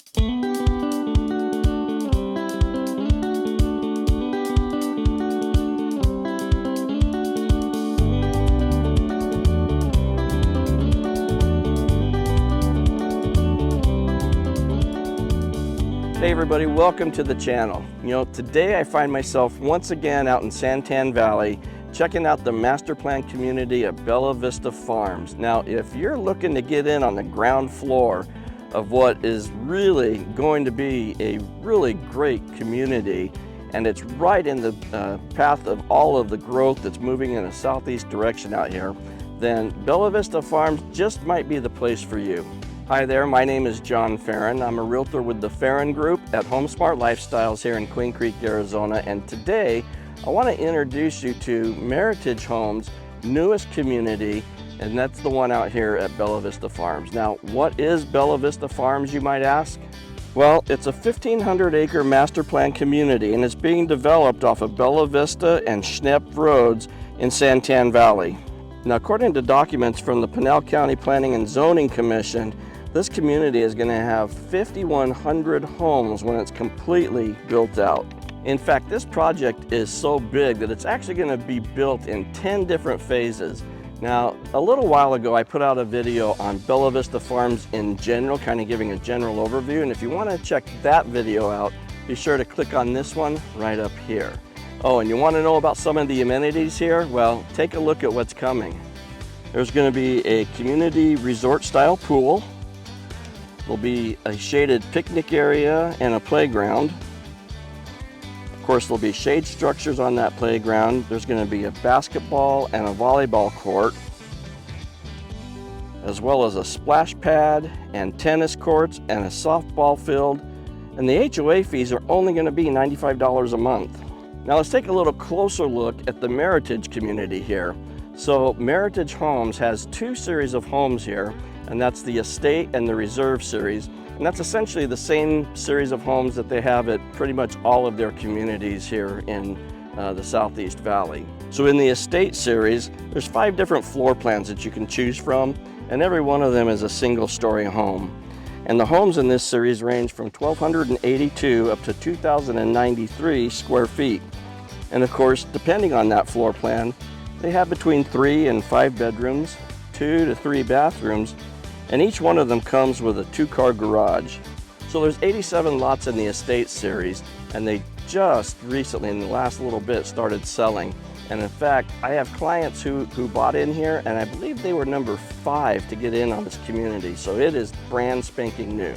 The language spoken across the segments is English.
Hey everybody, welcome to the channel. Today I find myself once again out in Santan Valley checking out the master plan community of Bella Vista Farms. Now, if you're looking to get in on the ground floor of what is really going to be a really great community, and it's right in the path of all of the growth that's moving in a southeast direction out here, then Bella Vista Farms just might be the place for you. Hi there, my name is John Ferrin. I'm a realtor with the Ferrin Group at HomeSmart Lifestyles here in Queen Creek, Arizona. And today, I want to introduce you to Meritage Homes' newest community, and that's the one out here at Bella Vista Farms. Now, what is Bella Vista Farms, you might ask? Well, it's a 1,500-acre master plan community, and it's being developed off of Bella Vista and Schnepp Roads in Santan Valley. Now, according to documents from the Pinal County Planning and Zoning Commission, this community is going to have 5,100 homes when it's completely built out. In fact, this project is so big that it's actually going to be built in 10 different phases. Now, a little while ago, I put out a video on Bella Vista Farms in general, kind of giving a general overview. And if you want to check that video out, be sure to click on this one right up here. Oh, and you want to know about some of the amenities here? Well, take a look at what's coming. There's going to be a community resort style pool. There'll be a shaded picnic area and a playground. Of course, there'll be shade structures on that playground. There's going to be a basketball and a volleyball court, as well as a splash pad and tennis courts and a softball field. And the HOA fees are only going to be $95 a month. Now let's take a little closer look at the Meritage community here. So Meritage Homes has two series of homes here, and that's the Estate and the Reserve series. And that's essentially the same series of homes that they have at pretty much all of their communities here in the Southeast Valley. So in the Estate series, there's 5 different floor plans that you can choose from, and every one of them is a single-story home. And the homes in this series range from 1,282 up to 2,093 square feet. And of course, depending on that floor plan, they have between 3 and 5 bedrooms, 2 to 3 bathrooms, and each one of them comes with a 2-car garage. So there's 87 lots in the Estate series, and they just recently, in the last little bit, started selling. And in fact, I have clients who bought in here, and I believe they were number 5 to get in on this community. So it is brand spanking new.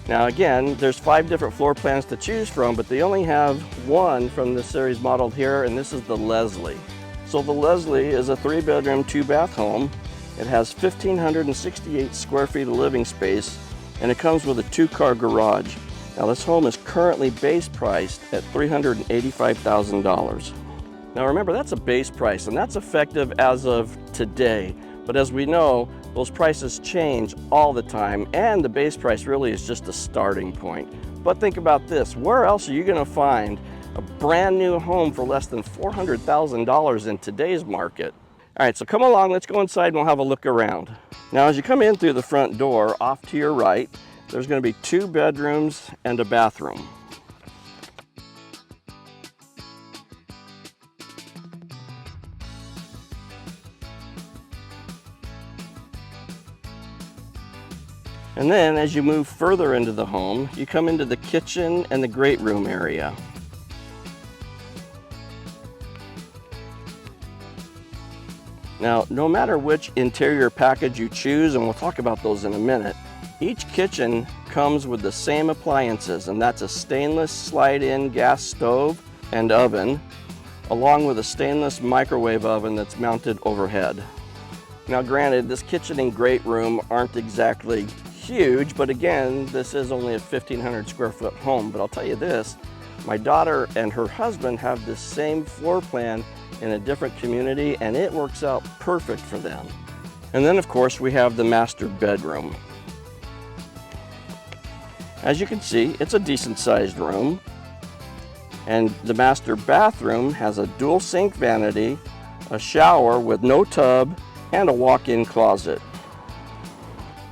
Now again, there's 5 different floor plans to choose from, but they only have one from the series modeled here, and this is the Leslie. So the Leslie is a 3-bedroom, 2-bath home. It has 1,568 square feet of living space, and it comes with a 2-car garage. Now this home is currently base priced at $385,000. Now remember, that's a base price, and that's effective as of today. But as we know, those prices change all the time, and the base price really is just a starting point. But think about this, where else are you going to find a brand new home for less than $400,000 in today's market? All right, so come along, let's go inside and we'll have a look around. Now as you come in through the front door, off to your right, there's going to be 2 bedrooms and a bathroom. And then as you move further into the home, you come into the kitchen and the great room area. Now, no matter which interior package you choose, and we'll talk about those in a minute, each kitchen comes with the same appliances, and that's a stainless slide-in gas stove and oven, along with a stainless microwave oven that's mounted overhead. Now granted, this kitchen and great room aren't exactly huge, but again, this is only a 1,500 square foot home. But I'll tell you this, my daughter and her husband have the same floor plan in a different community, and it works out perfect for them. And then of course we have the master bedroom. As you can see, it's a decent sized room, and the master bathroom has a dual sink vanity, a shower with no tub, and a walk-in closet.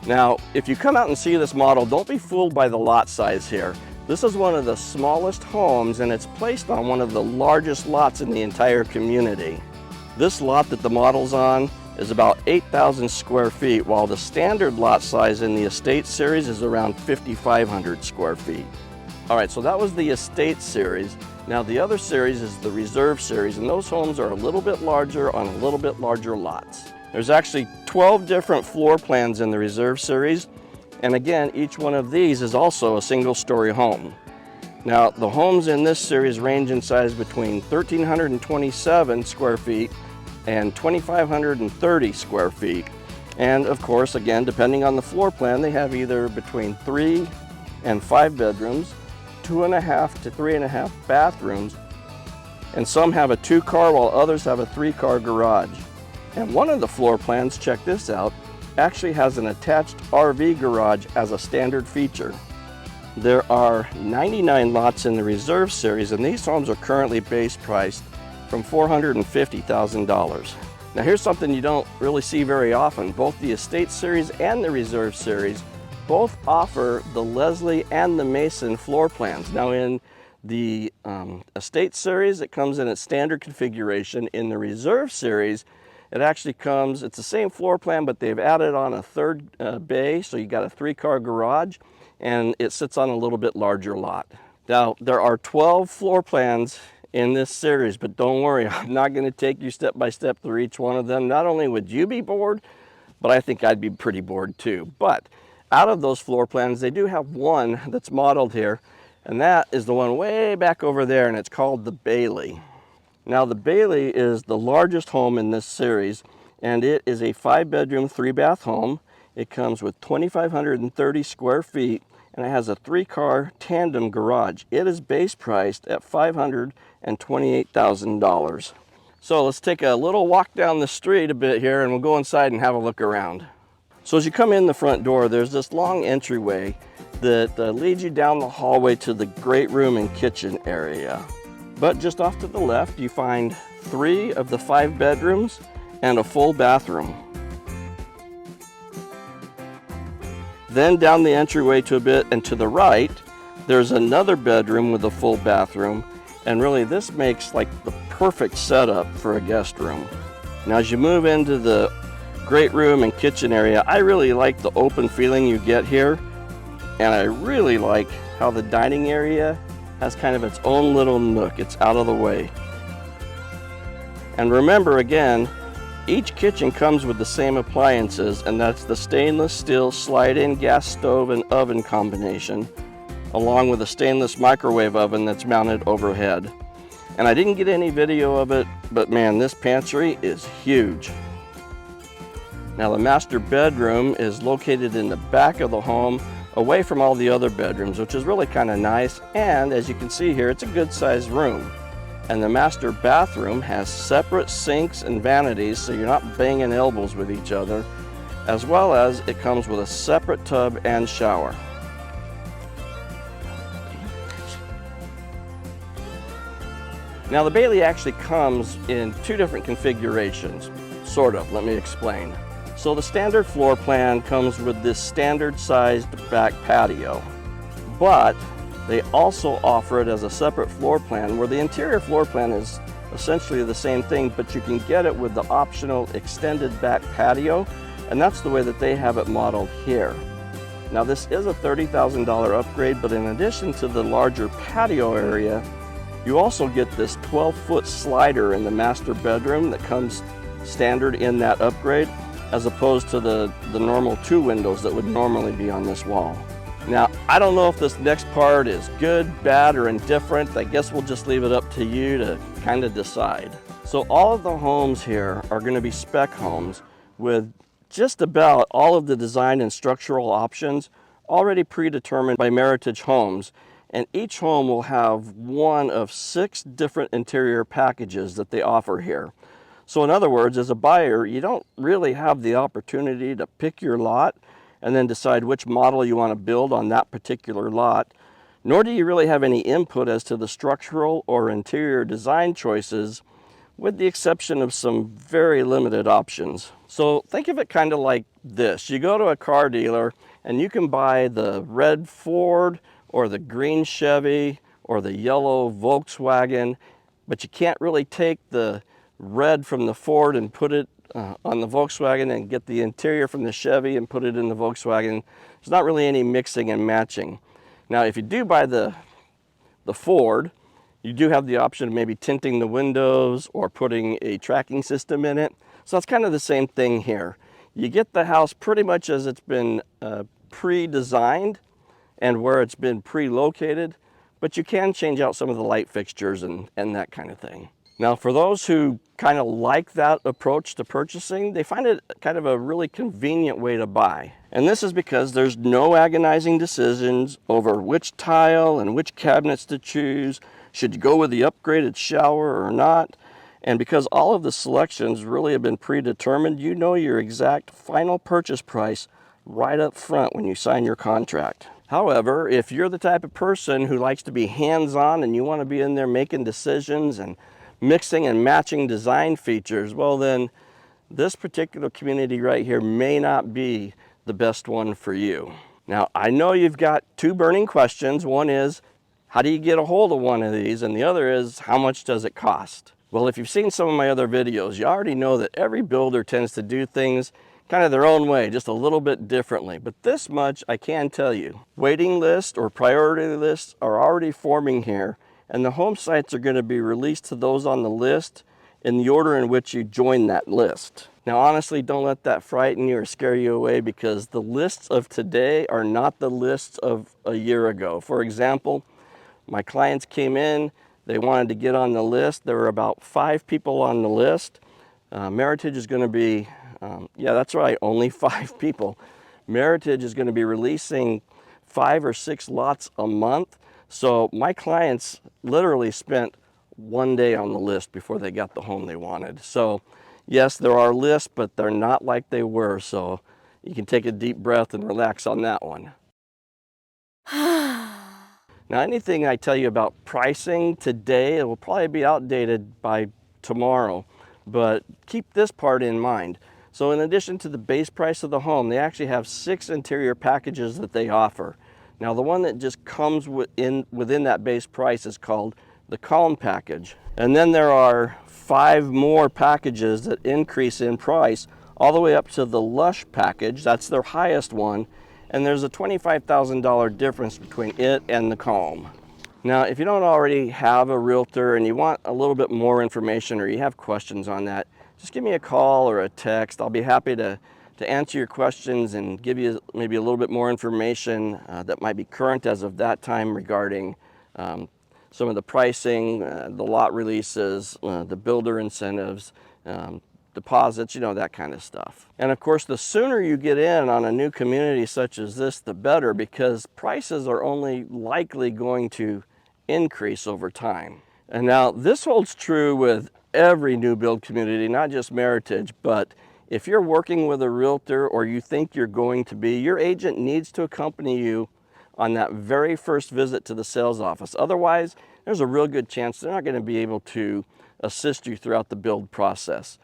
Now, if you come out and see this model, don't be fooled by the lot size here. This is one of the smallest homes, and it's placed on one of the largest lots in the entire community. This lot that the model's on is about 8,000 square feet, while the standard lot size in the Estate Series is around 5,500 square feet. All right, so that was the Estate Series. Now the other series is the Reserve Series, and those homes are a little bit larger on a little bit larger lots. There's actually 12 different floor plans in the Reserve Series, and again, each one of these is also a single-story home. Now, the homes in this series range in size between 1,327 square feet and 2,530 square feet. And of course, again, depending on the floor plan, they have either between 3 and 5 bedrooms, 2.5 to 3.5 bathrooms, and some have a 2-car while others have a 3-car garage. And one of the floor plans, check this out, actually has an attached RV garage as a standard feature. There are 99 lots in the Reserve Series, and these homes are currently base priced from $450,000. Now here's something you don't really see very often. Both the Estate Series and the Reserve Series both offer the Leslie and the Mason floor plans. Now in the Estate Series, it comes in its standard configuration. In the Reserve Series, it actually comes, it's the same floor plan, but they've added on a 3rd bay, so you got a 3-car garage, and it sits on a little bit larger lot. Now, there are 12 floor plans in this series, but don't worry, I'm not going to take you step by step through each one of them. Not only would you be bored, but I think I'd be pretty bored too. But out of those floor plans, they do have one that's modeled here, and that is the one way back over there, and it's called the Bailey. Now the Bailey is the largest home in this series, and it is a 5-bedroom, 3-bath home. It comes with 2,530 square feet, and it has a 3-car tandem garage. It is base priced at $528,000. So let's take a little walk down the street a bit here, and we'll go inside and have a look around. So as you come in the front door, there's this long entryway that leads you down the hallway to the great room and kitchen area. But just off to the left, you find 3 of the 5 bedrooms and a full bathroom. Then down the entryway to a bit and to the right, there's another bedroom with a full bathroom, and really this makes like the perfect setup for a guest room. Now as you move into the great room and kitchen area, I really like the open feeling you get here, and I really like how the dining area has kind of its own little nook. It's out of the way. And remember again, each kitchen comes with the same appliances, and that's the stainless steel slide-in gas stove and oven combination, along with a stainless microwave oven that's mounted overhead. And I didn't get any video of it, but man, this pantry is huge. Now the master bedroom is located in the back of the home, away from all the other bedrooms, which is really kind of nice. And as you can see here, it's a good sized room. And the master bathroom has separate sinks and vanities, so you're not banging elbows with each other, as well as it comes with a separate tub and shower. Now the Bailey actually comes in 2 different configurations, sort of. Let me explain. So the standard floor plan comes with this standard sized back patio, but they also offer it as a separate floor plan where the interior floor plan is essentially the same thing, but you can get it with the optional extended back patio, and that's the way that they have it modeled here. Now this is a $30,000 upgrade, but in addition to the larger patio area, you also get this 12-foot slider in the master bedroom that comes standard in that upgrade, as opposed to the normal 2 windows that would normally be on this wall. Now, I don't know if this next part is good, bad, or indifferent. I guess we'll just leave it up to you to kind of decide. So all of the homes here are going to be spec homes with just about all of the design and structural options already predetermined by Meritage Homes. And each home will have one of 6 different interior packages that they offer here. So in other words, as a buyer, you don't really have the opportunity to pick your lot and then decide which model you want to build on that particular lot, nor do you really have any input as to the structural or interior design choices with the exception of some very limited options. So think of it kind of like this. You go to a car dealer and you can buy the red Ford or the green Chevy or the yellow Volkswagen, but you can't really take the red from the Ford and put it on the Volkswagen and get the interior from the Chevy and put it in the Volkswagen. There's not really any mixing and matching. Now, if you do buy the Ford, you do have the option of maybe tinting the windows or putting a tracking system in it. So that's kind of the same thing here. You get the house pretty much as it's been pre-designed and where it's been pre-located, but you can change out some of the light fixtures and that kind of thing. Now, for those who kind of like that approach to purchasing, they find it kind of a really convenient way to buy. And this is because there's no agonizing decisions over which tile and which cabinets to choose. Should you go with the upgraded shower or not? And because all of the selections really have been predetermined, you know your exact final purchase price right up front when you sign your contract. However, if you're the type of person who likes to be hands-on and you want to be in there making decisions and mixing and matching design features, well then this particular community right here may not be the best one for you. Now, I know you've got two burning questions. One is, how do you get a hold of one of these? And the other is, how much does it cost? Well, if you've seen some of my other videos, you already know that every builder tends to do things kind of their own way, just a little bit differently. But this much I can tell you. Waiting lists or priority lists are already forming here, and the home sites are going to be released to those on the list in the order in which you join that list. Now, honestly, don't let that frighten you or scare you away, because the lists of today are not the lists of a year ago. For example, my clients came in, they wanted to get on the list. There were about 5 people on the list. Meritage is going to be, yeah, that's right, only 5 people. Meritage is going to be releasing 5 or 6 lots a month. So my clients literally spent 1 day on the list before they got the home they wanted. So yes, there are lists, but they're not like they were. So you can take a deep breath and relax on that one. Now, anything I tell you about pricing today, it will probably be outdated by tomorrow, but keep this part in mind. So in addition to the base price of the home, they actually have 6 interior packages that they offer. Now, the one that just comes within that base price is called the Calm package. And then there are 5 more packages that increase in price all the way up to the Lush package. That's their highest one. And there's a $25,000 difference between it and the Calm. Now, if you don't already have a realtor and you want a little bit more information or you have questions on that, just give me a call or a text. I'll be happy to answer your questions and give you maybe a little bit more information that might be current as of that time regarding some of the pricing, the lot releases, the builder incentives, deposits, you know, that kind of stuff. And of course, the sooner you get in on a new community such as this, the better, because prices are only likely going to increase over time. And now this holds true with every new build community, not just Meritage, but if you're working with a realtor or you think you're going to be, your agent needs to accompany you on that very first visit to the sales office. Otherwise, there's a real good chance they're not going to be able to assist you throughout the build process.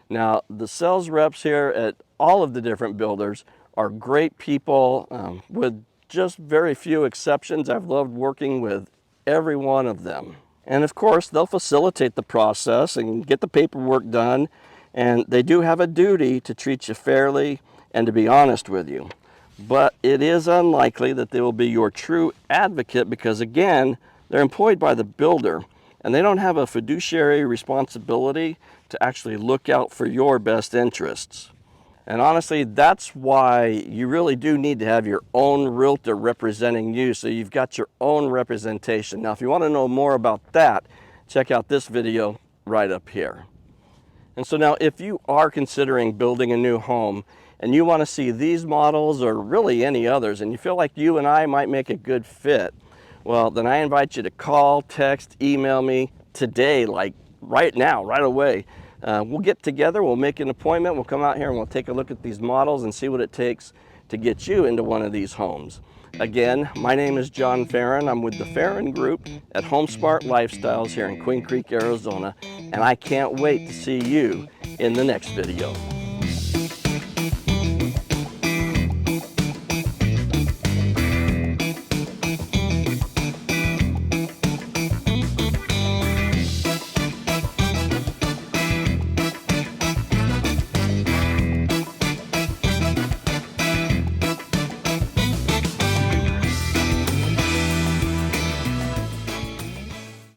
Now, the sales reps here at all of the different builders are great people with just very few exceptions. I've loved working with every one of them. And of course, they'll facilitate the process and get the paperwork done. And they do have a duty to treat you fairly and to be honest with you. But it is unlikely that they will be your true advocate because, again, they're employed by the builder and they don't have a fiduciary responsibility to actually look out for your best interests. And honestly, that's why you really do need to have your own realtor representing you, so you've got your own representation. Now, if you want to know more about that, check out this video right up here. And so now, if you are considering building a new home and you want to see these models or really any others, and you feel like you and I might make a good fit, well, then I invite you to call, text, email me today, like right now, right away. We'll get together, we'll make an appointment, we'll come out here and we'll take a look at these models and see what it takes to get you into one of these homes. Again, my name is John Ferrin. I'm with the Ferrin Group at HomeSmart Lifestyles here in Queen Creek, Arizona. and I can't wait to see you in the next video.